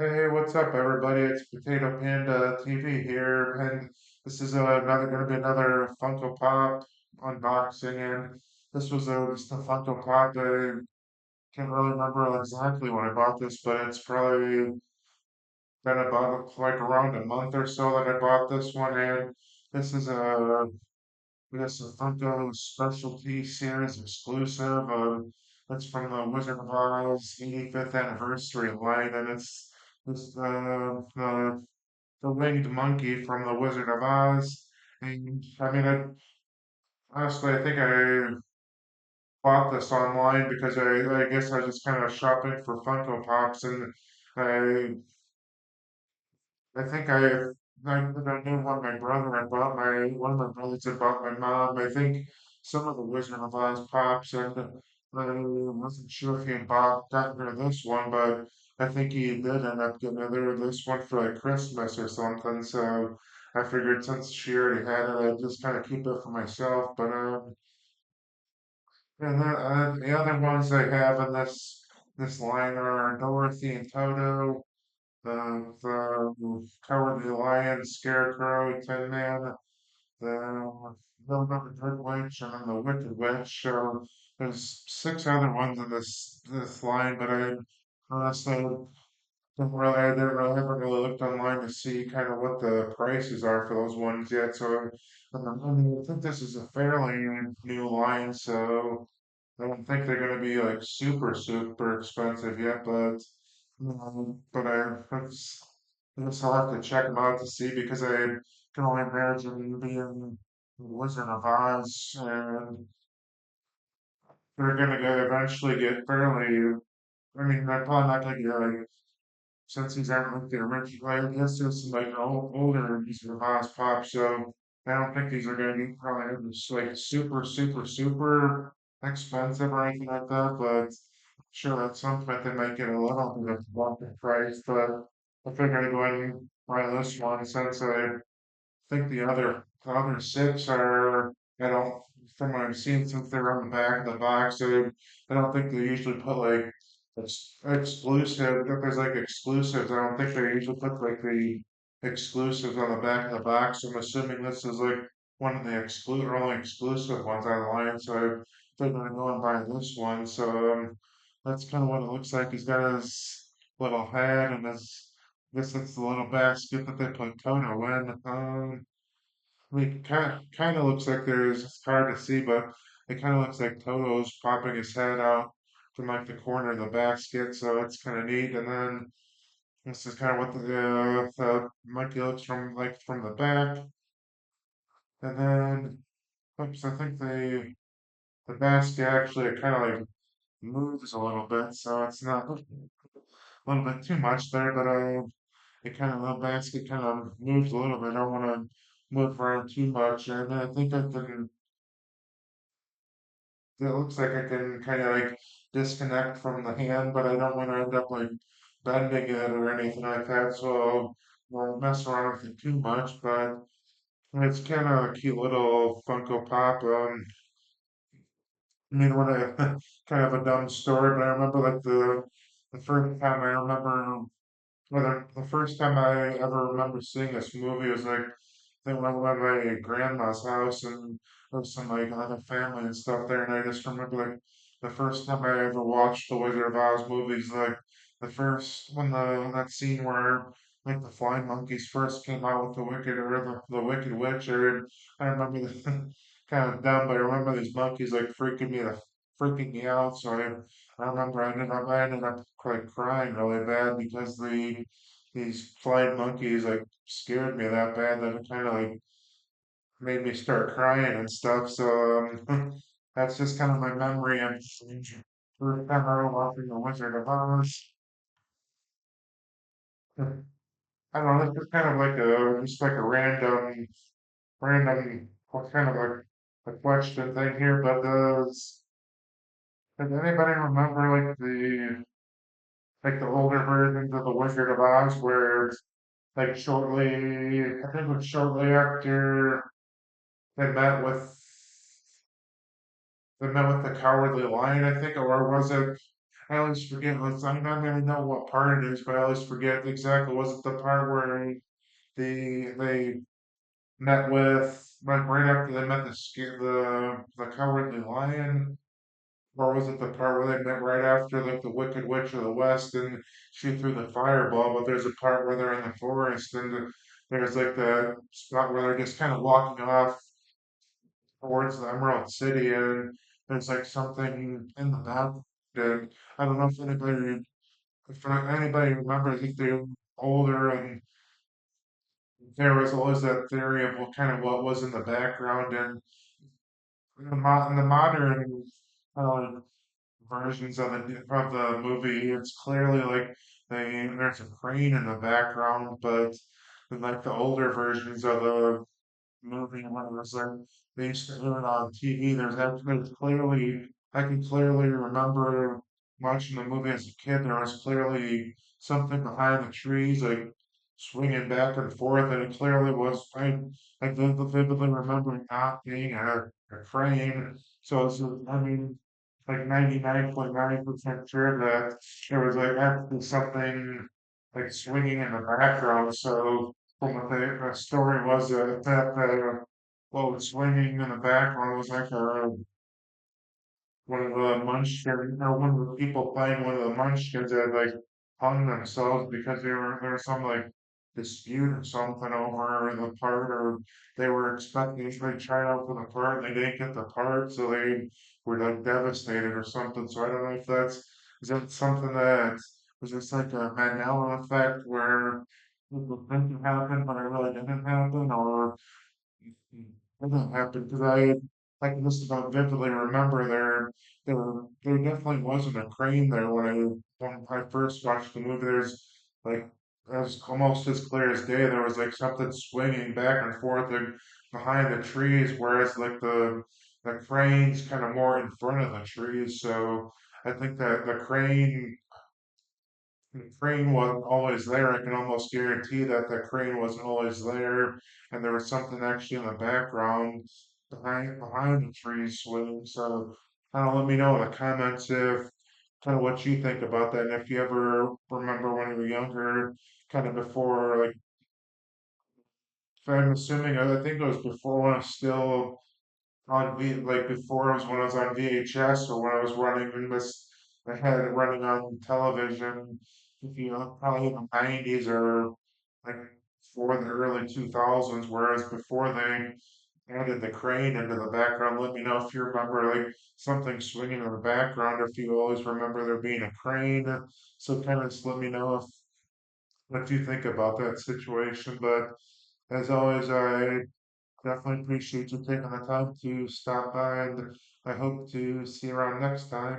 Hey, what's up, everybody? It's Potato Panda TV here, and this is going to be another Funko Pop unboxing. And this was just a Funko Pop. I can't really remember exactly when I bought this, but it's probably been about like around a month or so that I bought this one. And this is I guess, a Funko Specialty Series exclusive. It's from the Wizard of Oz 85th anniversary line, and it's this the winged monkey from the Wizard of Oz. And I mean, honestly, I think I bought this online because I guess I was just kind of shopping for Funko Pops, and I I think I knew one of my brothers had bought my mom. I think some of the Wizard of Oz pops, and I wasn't sure if he had gotten her this one, but I think he did end up getting her this one for like Christmas or something. So I figured since she already had it, I'd just kind of keep it for myself. But and the other ones I have in this line are Dorothy and Toto, the Cowardly Lion, Scarecrow, Tin Man, the Little Good Witch, and then the Wicked Witch. So there's six other ones in this line, but I honestly I didn't really haven't really looked online to see kind of what the prices are for those ones yet. So I mean, I think this is a fairly new line, so I don't think they're going to be like super expensive yet, but I guess I'll have to check them out to see because I can only imagine being Wizard of Oz and they're going to eventually get fairly. I mean, they're probably not going to get like since these aren't like the original. I guess there's some like older Wizard of Oz pop, so I don't think these are going to be probably just like super expensive or anything like that, but sure, at some point they might get a little bit of bump in price, but I think I'd go ahead and buy this one since I think the other six are I don't from what I've seen since they're on the back of the box, I don't think they usually put like exclusive if there's like exclusives, I don't think they usually put like the exclusives on the back of the box. I'm assuming this is like one of the only exclusive ones on the line, so I think I'm gonna go and buy this one. So that's kind of what it looks like. He's got his little hat and his guess that's the little basket that they put Toto in. I mean, kind of looks like there's, it's hard to see, but it kind of looks like Toto's popping his head out from like the corner of the basket, so it's kind of neat. And then this is kind of what the monkey looks from the back. And then, oops, I think the basket actually kind of like moves a little bit, so it's not a little bit too much there, but the basket kind of moves a little bit. I don't want to move around too much, and I think I can. It looks like I can kind of like disconnect from the hand, but I don't want to end up like bending it or anything like that. So I won't mess around with it too much. But it's kind of a cute little Funko Pop. I mean, what a kind of a dumb story, but I remember like the first time I remember whether the first time I ever remember seeing this movie was like I think when I went to my grandma's house and there was some like other family and stuff there, and I just remember like the first time I ever watched the Wizard of Oz movies, like the first when that scene where like the flying monkeys first came out with the the Wicked Witch, I remember the kind of dumb, but I remember these monkeys like freaking me out, so I remember I ended up like crying really bad because these flying monkeys like scared me that bad that it kind of like made me start crying and stuff. So that's just kind of my memory of first time I ever watching The Wizard of Oz. I don't know, this is kind of like a just like a random what kind of a question thing here, but does anybody remember like the older versions of The Wizard of Oz where like I think it was shortly after they met with they met with the Cowardly Lion, I think, or was it? I always forget. I don't really know what part it is, but I always forget exactly. Was it the part where they met with like right after they met the cowardly lion? Or was it the part where they met right after like the Wicked Witch of the West and she threw the fireball? But there's a part where they're in the forest and there's like the spot where they're just kind of walking off towards the Emerald City and there's like something in the back. And I don't know if anybody remembers if they're older and there was always that theory of what kind of what was in the background and in the modern uh, versions of the movie, it's clearly like there's a crane in the background, but in like the older versions of the movie when it was like they used to do it on TV. There's clearly I can clearly remember watching the movie as a kid. There was clearly something behind the trees, like swinging back and forth, and it clearly was. I vividly remember it not being a crane. So it's, I mean, like 99.9% sure that there was like actually something like swinging in the background. So from what the story was that what was swinging in the background was like one of the munchkins, or one of the people playing one of the munchkins that like hung themselves because there was some like dispute or something over the part, or they were expecting they tried out for the part and they didn't get the part, so they were like devastated or something. So I don't know if that's is that something that was just like a Mandela effect where people think it happened but it really didn't happen, or it didn't happen because I can just about vividly remember there definitely wasn't a crane there when I first watched the movie. There's like as almost as clear as day. There was like something swinging back and forth and behind the trees, whereas like the crane's kind of more in front of the trees. So I think that the crane wasn't always there. I can almost guarantee that the crane wasn't always there, and there was something actually in the background behind the trees swinging. So, kind of let me know in the comments if kind of what you think about that, and if you ever remember when you were younger, kind of before like. So I'm assuming I think it was before when I was still on like before it was when I was on VHS or when I was running in this I had it running on television if you know probably in the 90s or like for the early 2000s, whereas before they added the crane into the background. Let me know if you remember like something swinging in the background or if you always remember there being a crane. So kind of just let me know if what you think about that situation. But as always, I definitely appreciate you taking the time to stop by, and I hope to see you around next time.